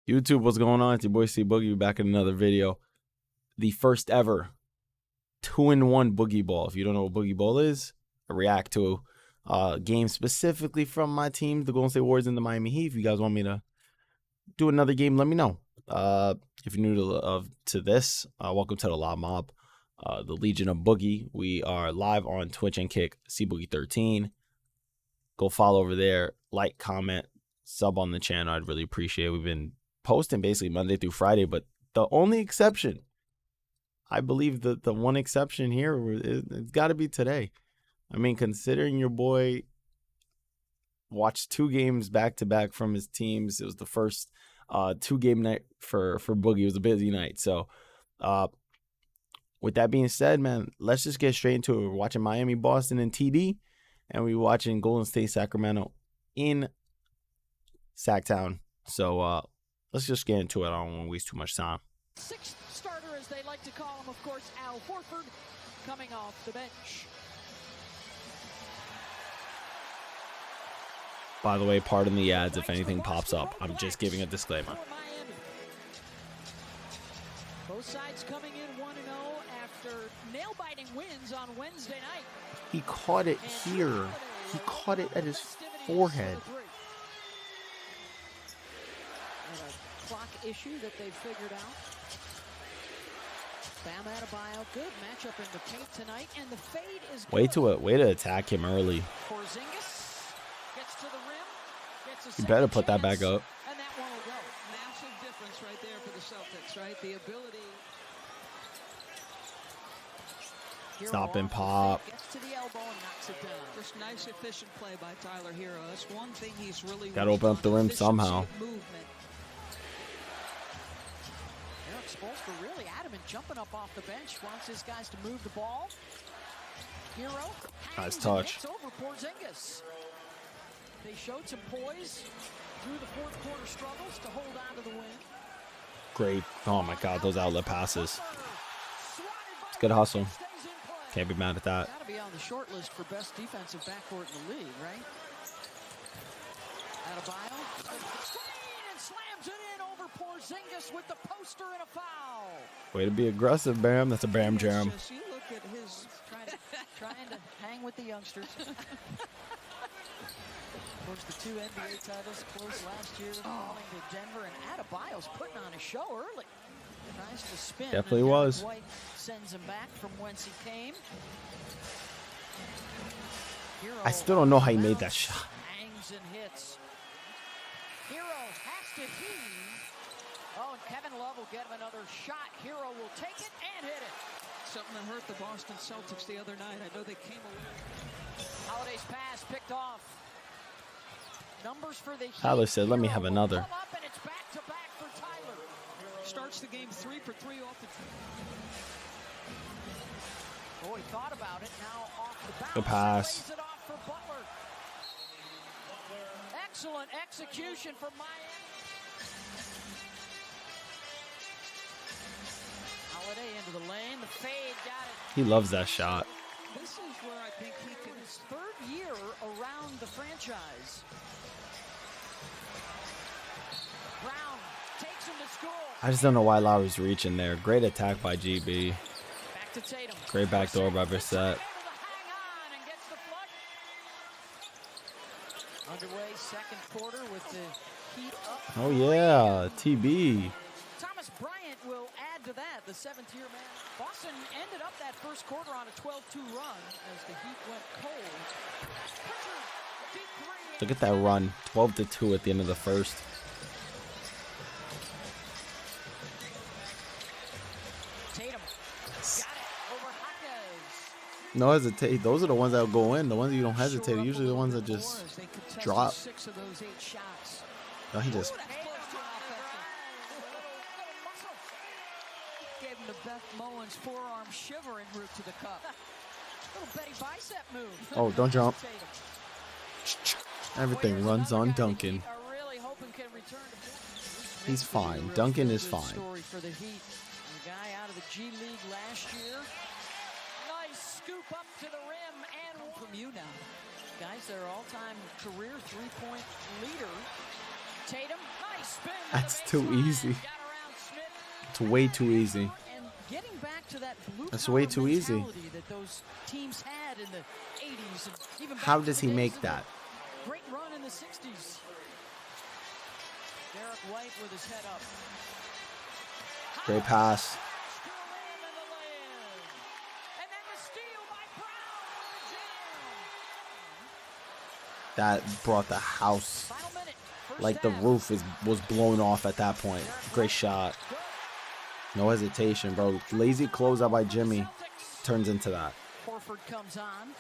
YouTube, what's going on? It's your boy C Boogie back in another video. The first ever 2-in-1 Boogie Ball. If you don't know what Boogie Ball is, I react to a game specifically from my team, the Golden State Warriors and the Miami Heat. If you guys want me to do another game, let me know. If you're new to this, welcome to the L.O.B Mob, the Legion of Boogie. We are live on Twitch and Kick, C Boogie 13. Go follow over there, like, comment, sub on the channel. I'd really appreciate it. We've been posting basically Monday through Friday, but the only exception, I believe that the one exception here, it's got to be today. I mean, considering your boy watched 2 games back to back from his teams, it was the first 2-game night for Boogie. It was a busy night. So with that being said, man, let's just get straight into it. We're watching Miami, Boston, and TD, and we're watching Golden State, Sacramento in Sacktown. So let's just get into it. I don't want to waste too much time. Sixth starter, as they like to call him, of course, Al Horford, coming off the bench. By the way, pardon the ads if anything pops up. I'm just giving a disclaimer. Both sides coming in 1-0 after nail-biting wins on Wednesday night. He caught it here. He caught it at his forehead. Clock issue that they figured out. Bam Adebayo, good matchup in the paint tonight, and the fade is good. Way to attack him early. Porzingis gets to the rim, gets a You better put that back up. and that one will go. Massive difference right there for the Celtics, right? The ability. Stop and pop. Gets to the elbow and knocks it down. Just nice, efficient play by Tyler Hero. That's one thing he's really Gotta open up the rim efficiency somehow. of movement. Eric Spoelstra really adamant, jumping up off the bench, wants his guys to move the ball. Hero Nice hangs and touch. hits over Porzingis. They showed some poise through the fourth quarter struggles to hold on to the win. Great. Oh my God, those outlet passes. It's good hustle. Can't be mad at that. Got to be on the short list for best defensive backcourt in the league, right? Adebayo and slams it in over Porzingis with the poster and a foul. Way to be aggressive, Bam. That's a Bam jam. Just, you look at his Trying to hang with the youngsters. Of course, the 2 NBA titles close last year, falling to Denver, and Adebayo's putting on a show early. Tries to spin. Definitely and Derek was. White sends him back from whence he came. Hero I still don't know how he made that shot. hangs and hits. Hero has to heave. Oh, and Kevin Love will get him another shot. Hero will take it and hit it. something that hurt the Boston Celtics the other night. I know they came away. Holiday's pass picked off. Numbers for the Heat. Tyler said, "Let me have Hero another." will come up, and it's back-to-back for Tyler. Starts the game 3 for 3 off the. Oh, he thought about it. Now off the bounce. Good pass. Lays it off for Butler. Excellent execution for Miami. Holiday into the lane. The fade got it. He loves that shot. This is where I think he can. His 3rd year around the franchise. Brown takes him to score. I just don't know why Lowry's reaching there. Great attack by GB. Back to Tatum. Great backdoor by Brissett. Able to hang on and gets the flood. Underway, second quarter with the Heat up. Oh yeah, TB. Thomas Bryant will add to that, the 7th-year man. Boston ended up that first quarter on a 12-2 run as the Heat went cold. Pritchard, deep three. Look at that run. 12-2 at the end of the first. Tatum got it over Hawkins. No hesitate. Those are the ones that will go in. The ones that you don't hesitate are usually the ones that just drop. 6 of those 8 shots. No, he just. Gave him the Beth Mowins forearm shiver en route to the cup. Little Betty bicep move. Oh, don't jump. Tatum. Everything runs on Duncan. Are really hoping can return to form. He's fine. Duncan is fine. Story for the Heat. The guy out of the G League last year. Nice scoop up to the rim and one from you now. Guys, their all-time career 3-point leader. Tatum, nice spin. That's too easy. It's way too easy. And getting back to that blue That's way too easy. mentality that those teams had in the 80s and even How back does to he the make days of that? the great run in the 60s. Derek White with his head up. Great pass. Still in and the lay-in. And then the steal by Brown with the jam. That brought the house. Final minute. First Like the half. roof was blown off at that point. Great shot. No hesitation, bro. Lazy closeout by Jimmy turns into that. Horford comes on.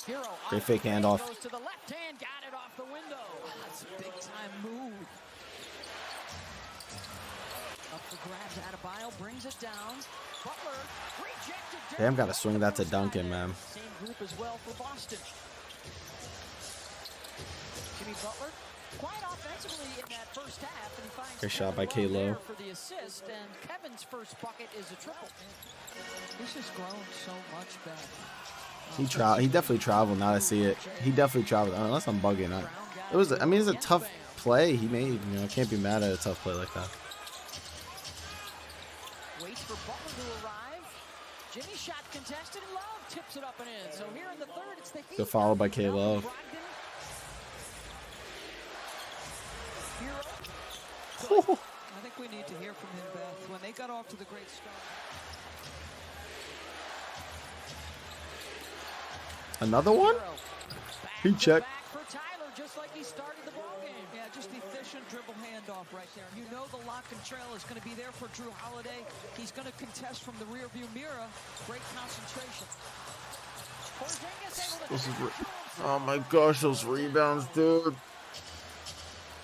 Hero Great fake handoff. goes to the left hand, got it off the window. That's a big time move. Up for grabs, Adebayo brings it down. Butler rejected. Damn, gotta swing that to Duncan, man. Same group as well for Boston. Jimmy Butler, quite offensively in that first half, and he finds Great shot by Kevin Love K-Lo. there for the assist, and Kevin's first bucket is a triple. He's just grown so much better. He definitely traveled. Now I see it. He definitely traveled. Unless I'm bugging. It was. I mean, it's a tough play he made. You know, can't be mad at a tough play like that. Waits for Butler to arrive. Jimmy shot contested, and Love tips it up and in. So here in the third, it's the Heat. Good follow by K-Love. I think we need to hear from him, Beth. When they got off to the great start. Another one? He checked. Back for Tyler, just like he started the ballgame. Yeah, just efficient dribble handoff right there. You know the lock and trail is going to be there for Drew Holiday. He's going to contest from the rearview mirror. Great concentration. Oh my gosh, those rebounds, dude.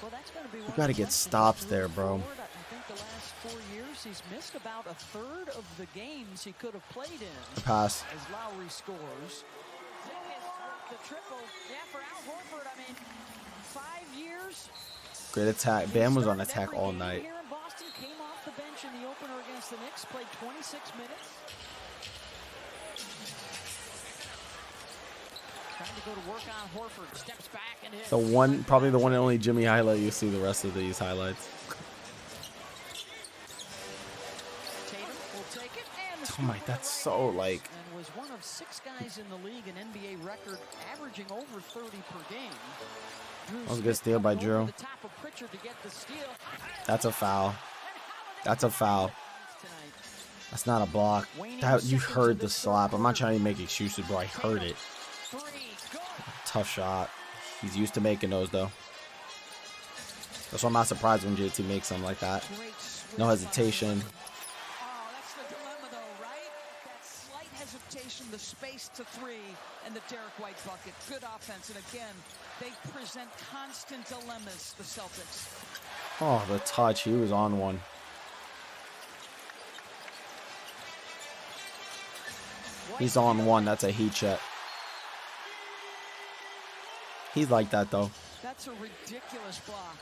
Well, that's going to be You gotta get stops there, bro. I think the last 4 years he's missed about a third of the games he could have played in. Pass. As Lowry scores. The triple, yeah, for Al Horford, I mean, 5 years. Great attack. Bam was on attack all Every game night. Here in Boston, came off the bench in the opener against the Knicks, played 26 minutes. Trying to go to work on Horford, steps back and hits. Probably the one and only Jimmy highlight you see the rest of these highlights. Tatum will take it, and Oh my, that's so like. and was one of 6 guys in the league, an NBA record, averaging over 30 per game. That was a good steal by Drew. The top of Pritchard to get the steal. That's a foul. That's a foul. Tonight. That's not a block. That you heard the slap. I'm not trying to make excuses, bro. I heard it. 3, good. Tough shot. He's used to making those though. That's why I'm not surprised when JT makes them like that. Great switch. No hesitation. Oh, that's the dilemma, though, right? That slight hesitation, the space to 3, and the Derek White bucket. Good offense, and again, they present constant dilemmas, the Celtics. Oh, the touch. He was on one. He's on one. That's a heat check. He's like that though. That's a ridiculous block.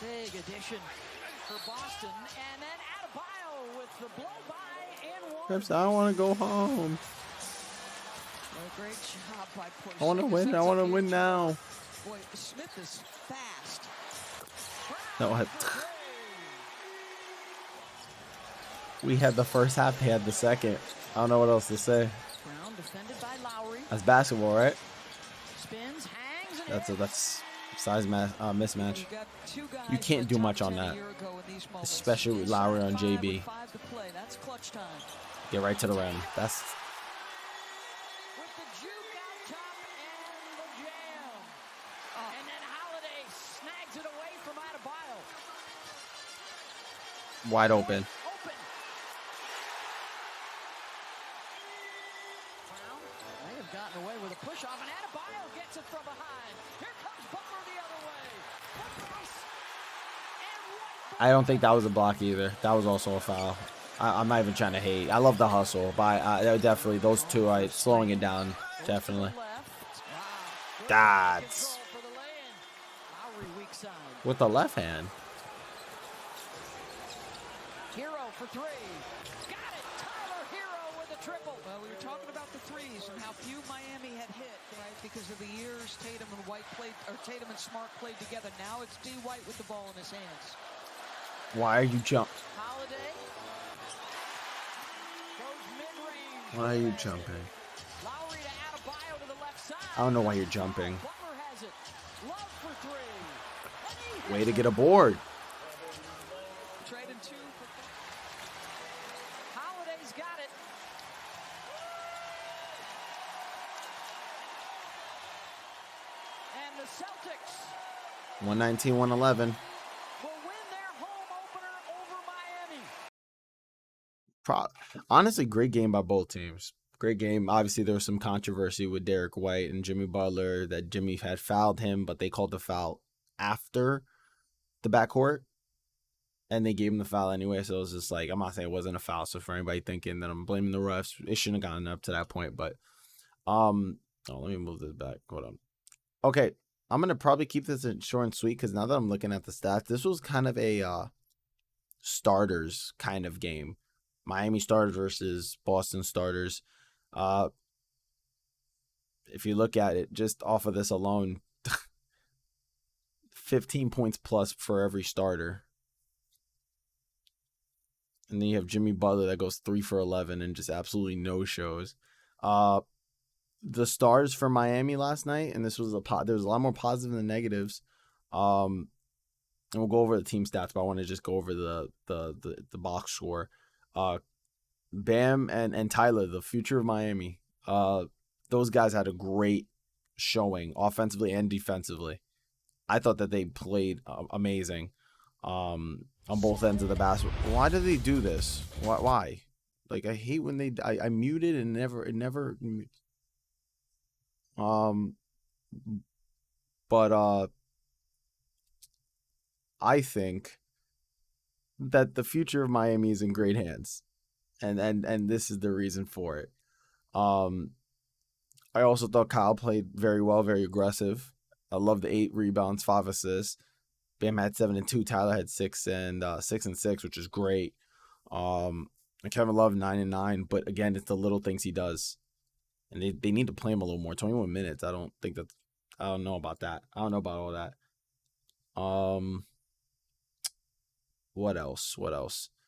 Big addition for Boston. And then Adebayo with the blow by and one. Crips, I don't want to go home. A great job by Porzingis. I want to win. I want to win now. Boy, Smith is fast. No, we had the first half. They had the second. I don't know what else to say. Brown defended by Lowry. That's basketball, right? Spins, hangs, and That's size mismatch. You got 2 guys You can't do top much on 10 a that. year ago in these moments. Especially with Lowry on Inside 5 JB. with 5 to play. That's clutch time. Get right to the rim. That's with the juke out top and the jam. And then Holiday snags it away from Adebayo. wide open. Open. Brown may have gotten away with a push off, and Adebayo gets it from behind. Here comes Butler the other way. Nice. And I don't think that was a block either. That was also a foul. I'm not even trying to hate. I love the hustle, but definitely those two are slowing it down. Definitely. That's with the left hand. Hero for 3. Got it. Tyler Hero with the triple. Well, we were talking about the threes and how few Miami had hit, right? Because of the years Tatum and Tatum and Smart played together. Now it's D. White with the ball in his hands. Why are you jumping? Holiday goes mid-range. Why are you jumping? Lowry to Adebayo to the left side. I don't know why you're jumping. Butler has it. Love for three. And he Way to get a board. Trading two. Holiday's got it. And the Celtics 119-111. will win their home opener over Miami. Honestly, great game by both teams. Great game. Obviously, there was some controversy with Derek White and Jimmy Butler that Jimmy had fouled him, but they called the foul after the backcourt, and they gave him the foul anyway. So it was just like, I'm not saying it wasn't a foul. So for anybody thinking that I'm blaming the refs, it shouldn't have gotten up to that point. But let me move this back. Hold on. Okay, I'm gonna probably keep this short and sweet because now that I'm looking at the stats, this was kind of a starters kind of game. Miami starters versus Boston starters. If you look at it just off of this alone, 15 points plus for every starter. And then you have Jimmy Butler that goes 3 for 11 and just absolutely no shows. The stars for Miami last night, and this was there was a lot more positives than negatives. And we'll go over the team stats, but I want to just go over the box score. Bam and Tyler, the future of Miami. Those guys had a great showing offensively and defensively. I thought that they played amazing on both ends of the basket. Why do they do this? Why? Like, I hate when I muted and it never. But I think that the future of Miami is in great hands, and this is the reason for it. I also thought Kyle played very well, very aggressive. I love the 8 rebounds, 5 assists. Bam had 7 and 2. Tyler had 6 and 6, which is great. And Kevin Love 9 and 9. But again, it's the little things he does, and they need to play him a little more. 21 minutes. I don't know about that. I don't know about all that. What else?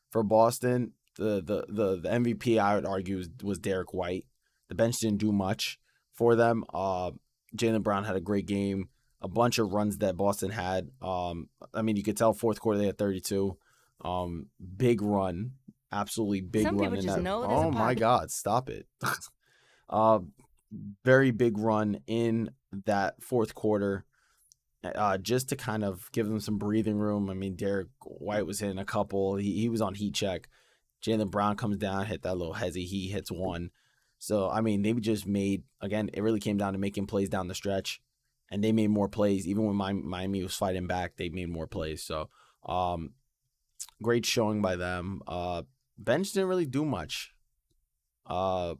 For Boston, the MVP I would argue was Derek White. The bench didn't do much for them. Jaylen Brown had a great game. A bunch of runs that Boston had. I mean, you could tell fourth quarter they had 32. Big run, absolutely big Some run. people just know there's Oh a my pot. God, stop it! Very big run in that fourth quarter. Just to kind of give them some breathing room. I mean, Derek White was hitting a couple. He was on heat check. Jaylen Brown comes down, hit that little hezzy. He hits one. So, I mean, they just made, again, it really came down to making plays down the stretch. And they made more plays. Even when Miami was fighting back, they made more plays. So, great showing by them. Bench didn't really do much for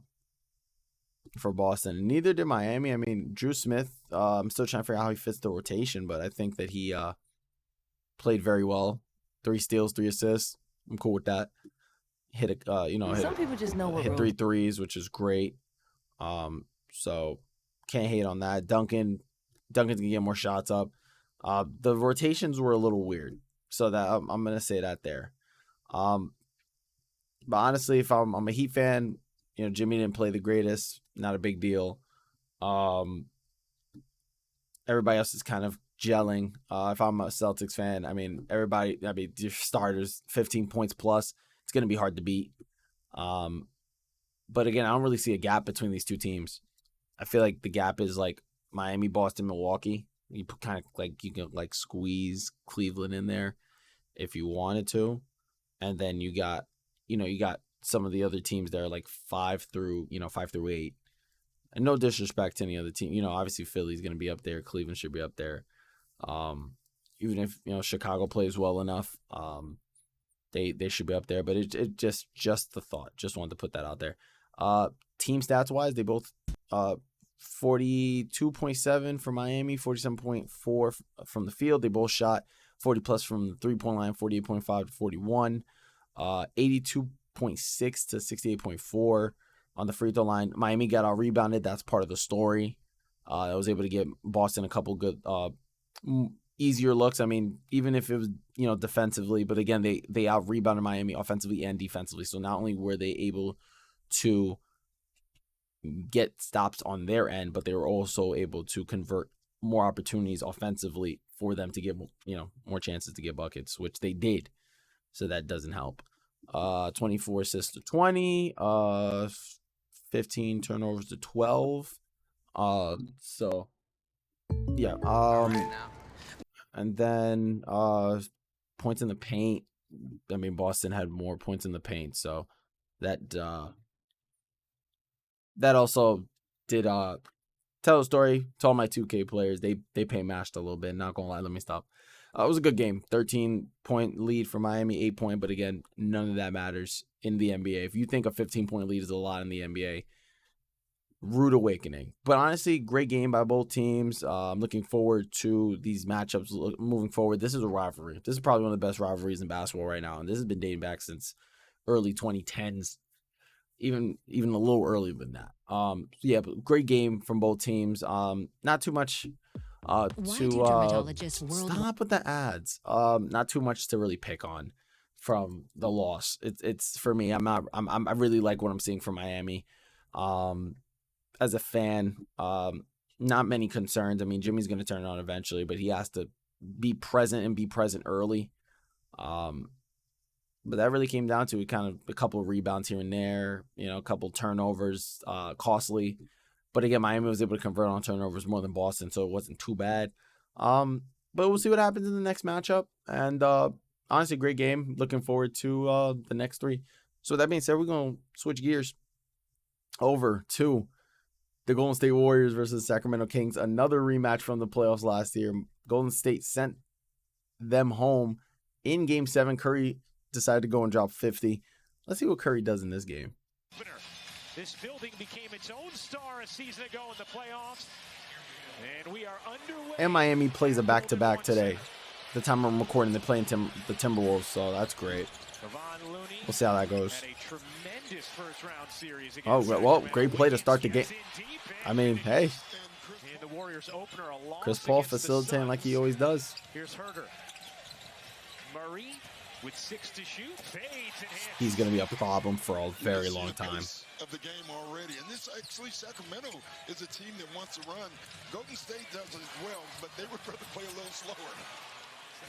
Boston. Neither did Miami. I mean, Drew Smith, I'm still trying to figure out how he fits the rotation, but I think that he played very well. 3 steals, 3 assists. I'm cool with that. Some people just know what hit road. 3 threes, which is great. So can't hate on that. Duncan's gonna get more shots up. The rotations were a little weird, so that I'm gonna say that there. But honestly, if I'm a Heat fan, Jimmy didn't play the greatest. Not a big deal. Everybody else is kind of gelling. If I'm a Celtics fan, your starters, 15 points plus. It's going to be hard to beat. But again, I don't really see a gap between these two teams. I feel like the gap is like Miami, Boston, Milwaukee. You kind of you can squeeze Cleveland in there if you wanted to. And then you got some of the other teams that are like 5 through 8. And no disrespect to any other team. Obviously Philly's going to be up there. Cleveland should be up there. Even if, Chicago plays well enough, they should be up there. But it just the thought. Just wanted to put that out there. Team stats wise, they both 42.7 for Miami, 47.4 from the field. They both shot 40 plus from the 3-point line, 48.5 to 41, 82.6 to 68.4 on the free throw line. Miami got out rebounded. That's part of the story. I was able to get Boston a couple good easier looks. I mean, even if it was, defensively, but again, they out rebounded Miami offensively and defensively. So not only were they able to get stops on their end, but they were also able to convert more opportunities offensively for them to get, more chances to get buckets, which they did. So that doesn't help. 24 assists to 20, 15 turnovers to 12. So yeah. And then points in the paint. I mean, Boston had more points in the paint, so that also did tell a story to all my 2K players. They pay mashed a little bit. Not gonna lie, let me stop. It was a good game. 13-point lead for Miami, 8-point, but again, none of that matters in the NBA. If you think a 15-point lead is a lot in the NBA, rude awakening. But honestly, great game by both teams. I'm looking forward to these matchups moving forward. This is a rivalry. This is probably one of the best rivalries in basketball right now, and this has been dating back since early 2010s, even a little earlier than that. Yeah, but great game from both teams. Not too much stop with the ads. Not too much to really pick on from the loss. It's for me. I really like what I'm seeing from Miami. As a fan, not many concerns. I mean, Jimmy's going to turn it on eventually, but he has to be present early. But that really came down to kind of a couple of rebounds here and there, a couple turnovers, costly. But again, Miami was able to convert on turnovers more than Boston, so it wasn't too bad. But we'll see what happens in the next matchup. And honestly, great game. Looking forward to the next three. So with that being said, we're going to switch gears over to the Golden State Warriors versus Sacramento Kings. Another rematch from the playoffs last year. Golden State sent them home in Game 7. Curry decided to go and drop 50. Let's see what Curry does in this game. This building became its own star a season ago in the playoffs. And we are underway. And Miami plays a back-to-back today. The time I'm recording, they're playing the Timberwolves, so that's great. We'll see how that goes. Oh, well, great play to start the game. I mean, hey. Chris Paul facilitating like he always does. Here's Herter. Murray with 6 to shoot. He's going to be a problem for a very long time. Of the game already, and this actually Sacramento is a team that wants to run. Golden State does it as well, but they would rather play a little slower.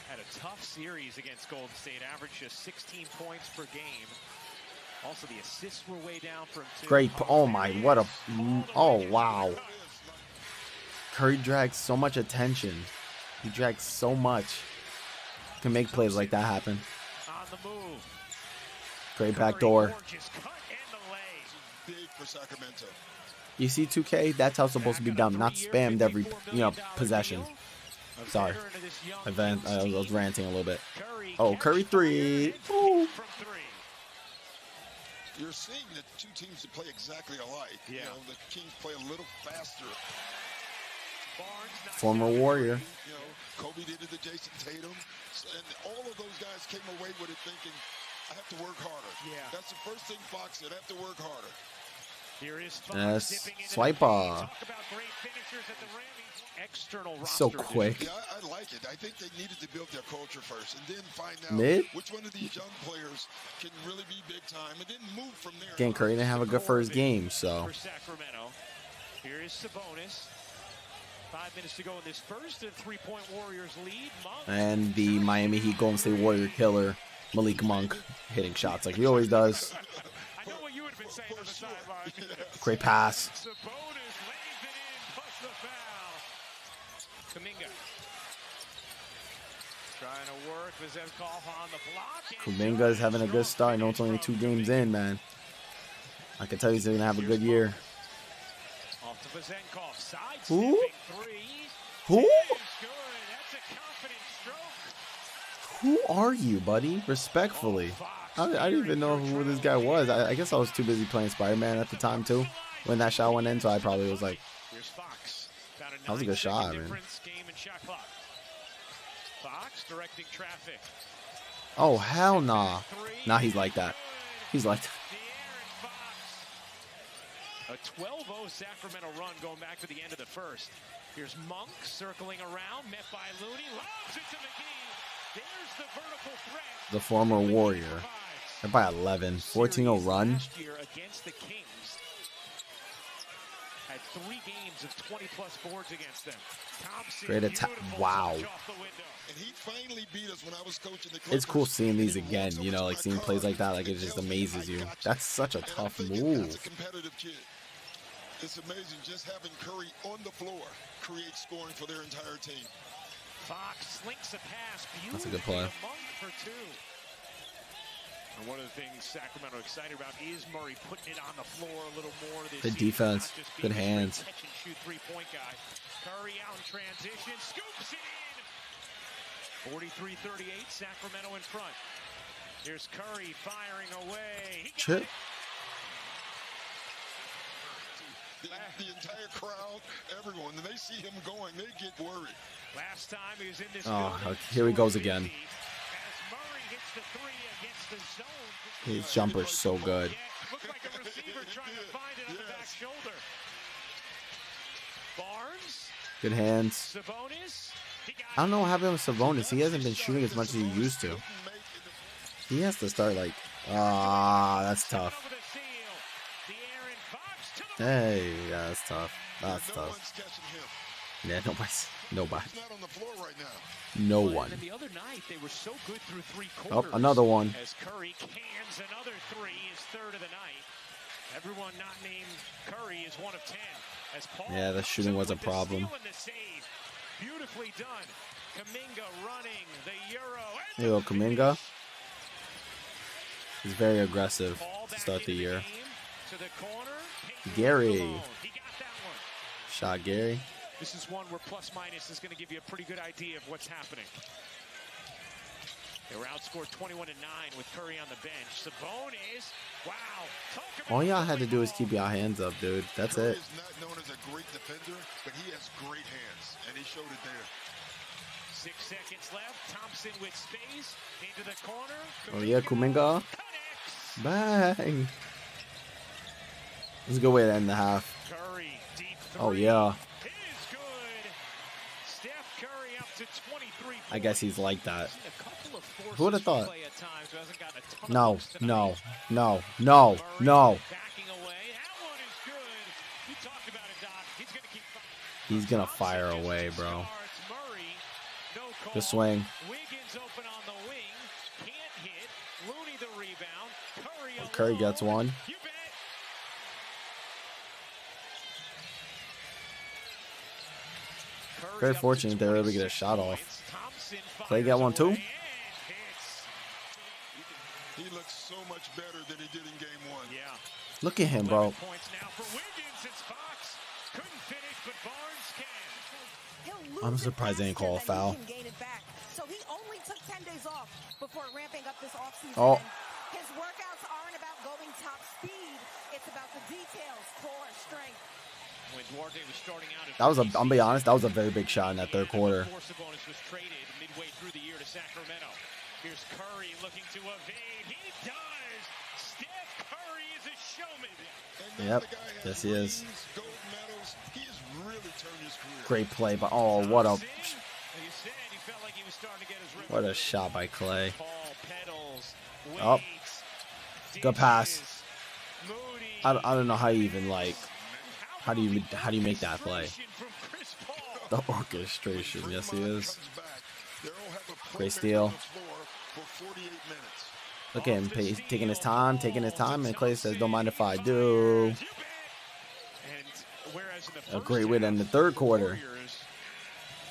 Had a tough series against Golden State, averaged just 16 points per game. Also, the assists were way down from 2. Great. Oh my, what a, oh wow. Curry drags so much attention. He drags so much. Can make plays like that happen. On the move. Great backdoor. Big for Sacramento. You see 2K? That's how it's supposed to be done, not spammed every, possession. Sorry. I was ranting a little bit. Oh, Curry 3. Ooh. You're seeing the two teams that play exactly alike. Yeah. The Kings play a little faster. Former Warrior. Kobe did it to Jason Tatum. And all of those guys came away with it thinking, I have to work harder. Yeah. That's the first thing Fox said, I have to work harder. Here is Yes. Swiper. So quick. Yeah, I like it. I think they needed to build their culture first and then find out Mid? which one of these young players can really be big time and then move from there. Again, Curry didn't have a good first game, so. For Sacramento. Here is Sabonis. 5 minutes to go in this first, and 3-point Warriors lead. And the Miami Heat Golden State Warrior killer, Malik Monk, hitting shots like he always does. I know what you would have been saying on the sideline. Great pass. Sabonis lays it in, plus the foul. Kuminga. Trying to work. Vezenkov on the block. Kuminga is having a good start. I know it's only 2 games in, man. I can tell he's going to have a good year. Off to Vezenkov. Side Who? Three. Who? Good. That's a confident stroke. Who are you, buddy? Respectfully. I didn't even know who this guy was. I guess I was too busy playing Spider-Man at the time, too, when that shot went in, so I probably was like, that was a good shot, man. Fox directing traffic. Oh, hell nah. Nah, he's like that. He's like that. A 12-0 Sacramento run going back to the end of the first. Here's Monk circling around, met by Looney, lobs it to McGee. There's the vertical threat. The former Warrior. They're by 11. 14-0 run. Last year against the Kings. Had 3 games of 20-plus boards against them. Thompson, Great attack. Wow. And he finally beat us when I was coaching the Clippers. It's cool seeing these again, you know, like seeing plays like that, like it just amazes you. That's such a tough move. That's a competitive kid. It's amazing just having Curry on the floor creates scoring for their entire team. Fox slinks a pass. That's a good play. Monk for 2. And one of the things Sacramento excited about is Murray putting it on the floor a little more this Good season, defense. not just Good being a hands. catch and shoot 3-point guy. Curry out in transition, scoops it in. 43-38, Sacramento in front. Here's Curry firing away. Chip. The entire crowd, everyone, when they see him going, they get worried. Last time he was in this Oh, here he goes again. As Murray hits the 3 against the zone. His jumper's so good. Looked like a receiver trying to find it on the back shoulder. Barnes. Good hands. Sabonis. I don't know what happened with Sabonis. He hasn't been shooting as much as he used to. He has to start like, that's tough. Hey, yeah, that's tough. That's tough. Yeah, nobody. He's not on the floor right now. No one. And the other night they were so good through 3 Oh, quarters. another one. As Curry cans another 3, his 3rd of the night. Everyone not named Curry is 1 of 10. As Paul Yeah, the shooting was a problem. Beautifully done. Kuminga running the Euro. There you go, Kuminga. He's very aggressive to start the year. To the corner. Gary. He got that one. Shot Gary. This is one where plus minus is going to give you a pretty good idea of what's happening. They were outscored 21-9 with Curry on the bench. Sabonis, wow. All y'all had to do is keep y'all hands up, dude. That's Curry it. is not known as a great defender, but he has great hands, and he showed it there. 6 seconds left. Thompson with space into the corner. Oh yeah, Kuminga. Connects. Bang. This is a good way to end the half. Curry, deep 3. Oh yeah. It is good. Steph Curry up to 23 points. I guess he's like that. A couple of Who would have forces thought? play at times, who hasn't gotten a ton of No, looks tonight. no, no, no, no. Backing away. That one is good. You talked about it, Doc. He's going to keep He's gonna fire away, bro. Murray, no call. Good swing. Wiggins open on the wing. Can't hit. Looney the rebound. Curry alone. Curry gets one. You bet. Very fortunate they were able to get a shot off. Clay got one too. He looks so much better than he did in game 1. Yeah. Look at him, bro. Points now for Wiggins. It's Fox. Couldn't finish, but Barnes can. I'm surprised they didn't call a foul. So he only took 10 days off before ramping up this offseason. Oh. His workouts aren't about going top speed. It's about the details, core, strength. When Duarte was starting out That was a. I'm be honest. That was a very big shot in that third quarter. Sabonis was traded midway through the year to Sacramento. Here's Curry looking to evade. He does. Steph Curry is a showman. Yep. Yes, he is. Gold medals. He has really turned his career. Great play, but oh, what a Like you said, he felt like he was starting to get his rhythm. what a shot by Clay. Paul pedals, Oh. waits, Good pass. dishes, Moody. I don't know how you even like. How do you make that play? From Chris Paul. The orchestration. Yes, he is. Comes back. They'll have a Great program steal. on the floor for 48 minutes. Look at him taking his time, and Clay says, "Don't mind if I do." And whereas in the A first great way to end the half, third quarter, Warriors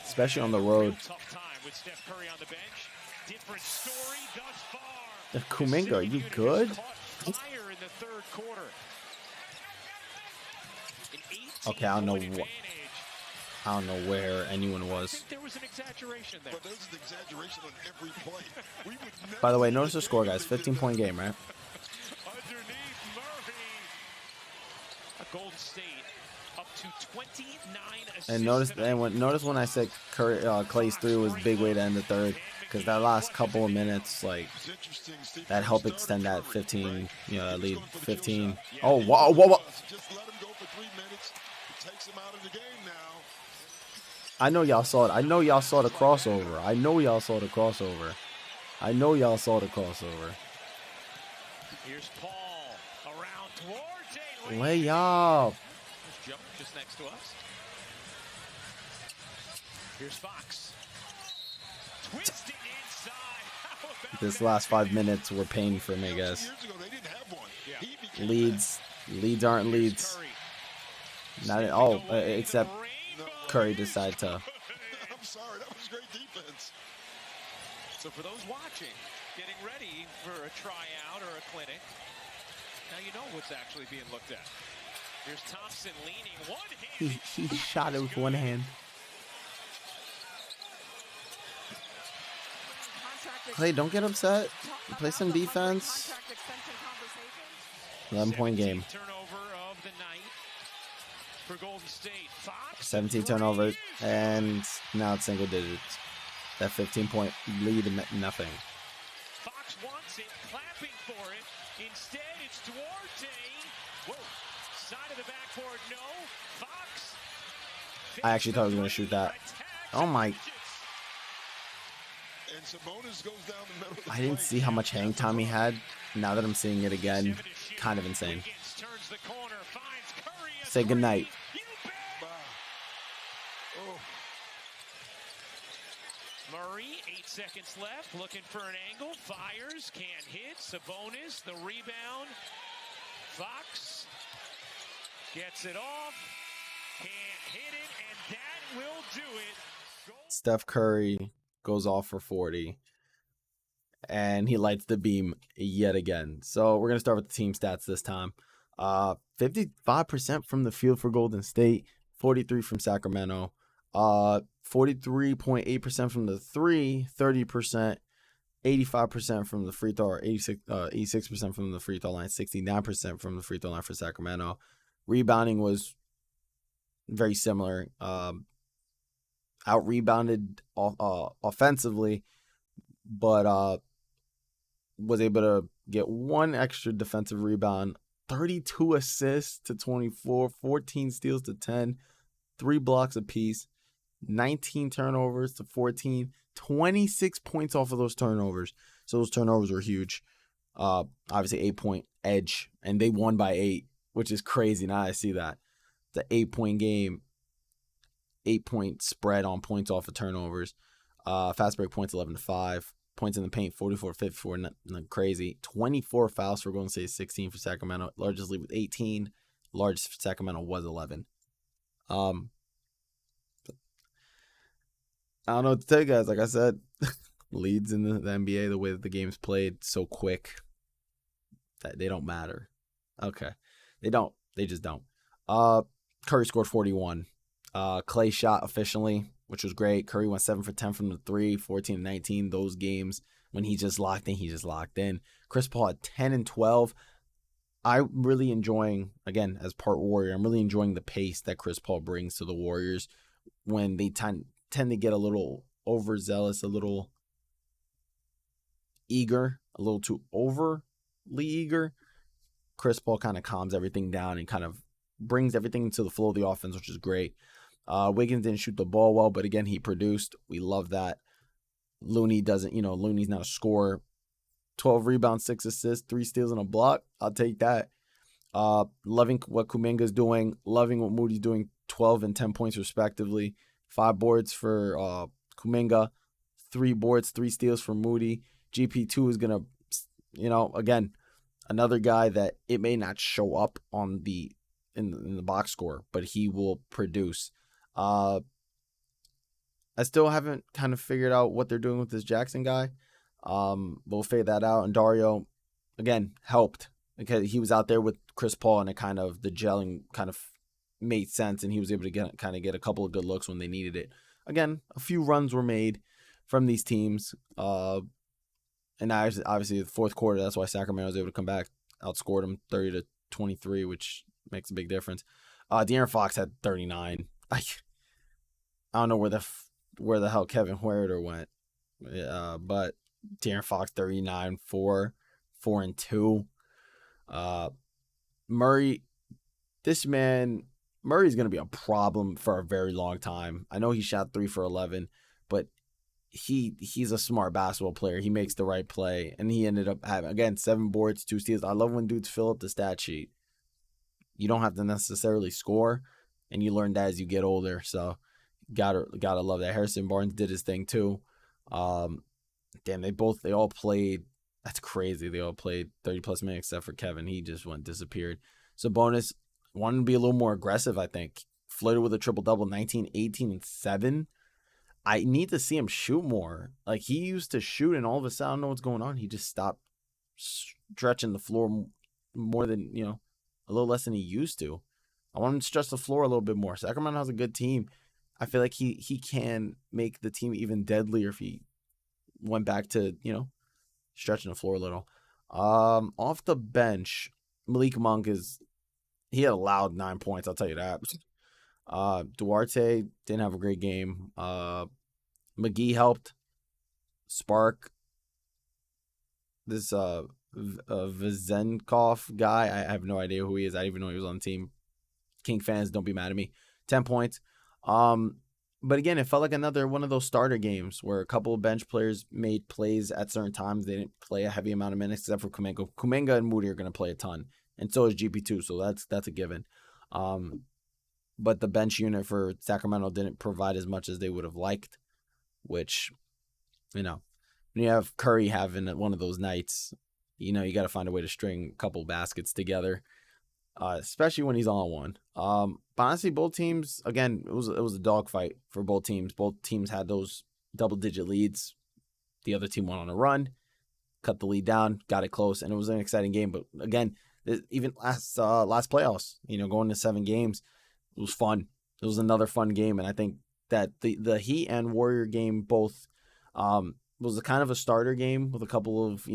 especially on the road. tough time with Steph Curry on the bench. Different story thus far. The Kuminga, are you good? Caught fire in the third quarter. An 18 Okay, I don't know point what. advantage. I don't know where anyone I was. think there was an exaggeration there. But there's an exaggeration on every play. We would never By the way, see notice the this score, game guys. if they did 15-point game, right? Underneath Murray. Golden State up to 29 assists. And notice when I said Clay's 3 was big way to end the third. because that last couple of minutes, like, that helped extend that 15, that lead 15. Oh, whoa, whoa, whoa. Just let him go for 3 minutes. It takes him out of the game now. I know y'all saw it. I know y'all saw the crossover. Here's Paul around towards a Lay up. just next to us. Here's Fox. Twisted inside. How about This that? last 5 minutes were pain for me, guys. Years ago, they didn't have one. He became Leads aren't leads. Curry. Not at Sneaking all, away the except rainbow. Curry decided to. I'm sorry, that was great defense. So for those watching, getting ready for a tryout or a clinic, now you know what's actually being looked at. Here's Thompson leaning one hand. He shot it with one hand. Clay, don't get upset. Play some defense. 11-point game. 17th turnover of the night for Golden State. Fox 17 turnovers, and now it's single digits. That 15-point lead meant nothing. Fox wants it, clapping for it. Instead, it's Duarte. Whoa, side of the backboard, no. Fox. I actually thought I was going to shoot that. Oh my. And Sabonis goes down the middle of the I didn't see how much hang time he had. Now that I'm seeing it again, kind of insane. Turns the corner, finds Curry. Say goodnight. You bet. Oh, Murray, 8 seconds left, looking for an angle, fires, can't hit. Sabonis, the rebound. Fox gets it off, can't hit it, and that will do it. Steph Curry goes off for 40, and he lights the beam yet again. So we're going to start with the team stats this time. 55% from the field for Golden State, 43% from Sacramento, 43.8% from the three, 30%, 85% from the free throw, or 86% from the free throw line, 69% from the free throw line for Sacramento. Rebounding was very similar. Out-rebounded offensively, but was able to get one extra defensive rebound, 32 assists to 24, 14 steals to 10, 3 blocks apiece, 19 turnovers to 14, 26 points off of those turnovers. So those turnovers were huge. Obviously 8-point edge, and they won by 8, which is crazy. Now I see that. It's an 8-point game. 8-point spread on points off of turnovers. Fast break points 11-5. Points in the paint 44-54. Not crazy. 24 fouls for Golden State, 16 for Sacramento. Largest lead with 18. Largest for Sacramento was 11. I don't know what to tell you guys. Like I said, leads in the NBA, the way that the game's played, so quick that they don't matter. Okay. They don't. They just don't. Curry scored 41. Clay shot efficiently, which was great. Curry went 7 for 10 from the 3, 14-19. Those games when he just locked in, he just locked in. Chris Paul at 10 and 12. I'm really enjoying, again, as part Warrior, I'm really enjoying the pace that Chris Paul brings to the Warriors when they tend to get a little overzealous, a little eager, a little too overly eager. Chris Paul kind of calms everything down and kind of brings everything into the flow of the offense, which is great. Wiggins didn't shoot the ball well, but again, he produced. We love that. Looney doesn't, Looney's not a scorer. 12 rebounds, 6 assists, 3 steals, and a block. I'll take that. Loving what Kuminga's doing. Loving what Moody's doing. 12 and 10 points respectively. 5 boards for Kuminga. 3 boards, 3 steals for Moody. GP2 is going to, again, another guy that it may not show up on in the box score, but he will produce. I still haven't kind of figured out what they're doing with this Jackson guy. We'll figure that out. And Dario, again, helped because he was out there with Chris Paul, and the gelling kind of made sense, and he was able to get a couple of good looks when they needed it. Again, a few runs were made from these teams. And obviously the fourth quarter, that's why Sacramento was able to come back, outscored them 30-23, which makes a big difference. De'Aaron Fox had 39. I don't know where the hell Kevin Huerter went. But De'Aaron Fox 39, 4 and 2. Murray, Murray's going to be a problem for a very long time. I know he shot 3 for 11, but he's a smart basketball player. He makes the right play, and he ended up having, again, 7 boards, 2 steals. I love when dudes fill up the stat sheet. You don't have to necessarily score, and you learn that as you get older. So gotta love that. Harrison Barnes did his thing too. Damn, they all played. That's crazy. They all played 30 plus minutes except for Kevin. He just disappeared. So bonus wanted to be a little more aggressive. I think flirted with a triple double, 19, 18, and 7. I need to see him shoot more. Like, he used to shoot, and all of a sudden, I don't know what's going on. He just stopped stretching the floor more than, a little less than he used to. I want him to stretch the floor a little bit more. Sacramento has a good team. I feel like he can make the team even deadlier if he went back to, stretching the floor a little. Off the bench, Malik Monk he had a loud 9 points, I'll tell you that. Duarte didn't have a great game. McGee helped. Spark. This Vizenkov guy, I have no idea who he is. I didn't even know he was on the team. King fans, don't be mad at me. 10 points. But again, it felt like another one of those starter games where a couple of bench players made plays at certain times. They didn't play a heavy amount of minutes except for Kuminga. Kuminga and Moody are going to play a ton, and so is GP2, so that's a given. But the bench unit for Sacramento didn't provide as much as they would have liked, which, when you have Curry having one of those nights, you got to find a way to string a couple baskets together, especially when he's on one. But honestly, both teams, again, it was a dogfight for both teams. Both teams had those double-digit leads. The other team went on a run, cut the lead down, got it close, and it was an exciting game. But again, even last playoffs, going to 7 games, it was fun. It was another fun game, and I think that the Heat and Warrior game both was a kind of a starter game with a couple of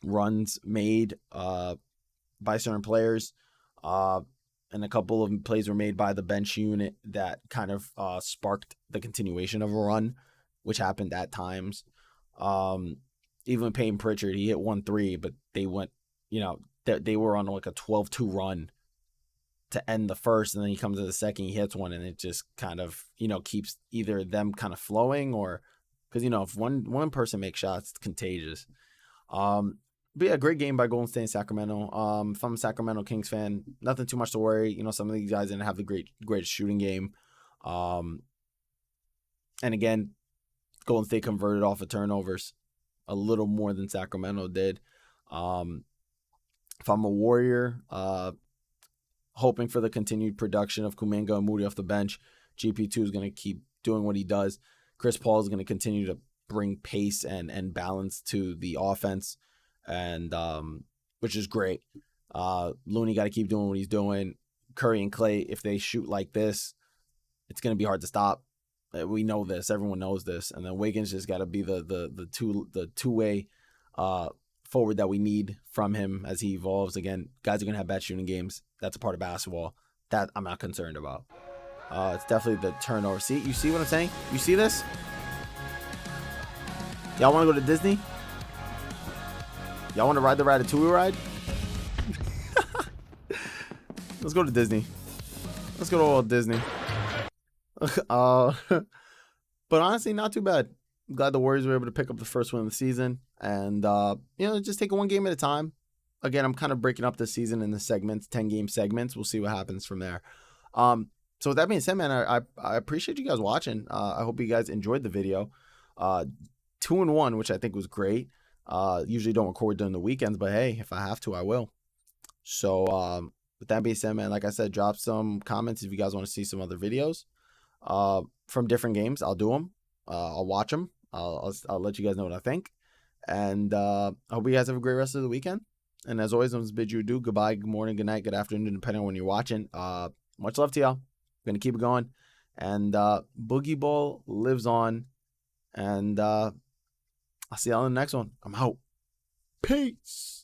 runs made by certain players, and a couple of plays were made by the bench unit that kind of sparked the continuation of a run, which happened at times. Even Peyton Pritchard, he hit 1-3, but they went, they were on like a 12-2 run to end the first, and then he comes to the second, he hits one, and it just kind of, keeps either them kind of flowing, or because, if one person makes shots, it's contagious. But yeah, great game by Golden State and Sacramento. If I'm a Sacramento Kings fan, nothing too much to worry. Some of these guys didn't have the greatest shooting game. And again, Golden State converted off of turnovers a little more than Sacramento did. If I'm a Warrior, hoping for the continued production of Kuminga and Moody off the bench, GP2 is going to keep doing what he does. Chris Paul is going to continue to bring pace and balance to the offense, and which is great. Looney got to keep doing what he's doing. Curry and Clay, if they shoot like this, it's going to be hard to stop. We know this. Everyone knows this. And then Wiggins just got to be the two-way forward that we need from him as he evolves. Again, guys are going to have bad shooting games. That's a part of basketball. That I'm not concerned about. It's definitely the turnover. You see what I'm saying? You see this? Y'all want to go to Disney? Y'all want to ride the Ratatouille ride? Let's go to Disney. Let's go to Walt Disney. But honestly, not too bad. I'm glad the Warriors were able to pick up the first win of the season. And, just take it one game at a time. Again, I'm kind of breaking up the season in the segments, 10-game segments. We'll see what happens from there. So with that being said, man, I appreciate you guys watching. I hope you guys enjoyed the video. 2-1, which I think was great. Usually don't record during the weekends, but hey, if I have to, I will. So with that being said, man, like I said, drop some comments if you guys want to see some other videos from different games. I'll do them. I'll watch them. I'll let you guys know what I think. And I hope you guys have a great rest of the weekend. And as always, I'm going to bid you adieu. Goodbye, good morning, good night, good afternoon, depending on when you're watching. Much love to y'all. Going to keep it going. And Boogie Ball lives on. And I'll see y'all in the next one. I'm out. Peace.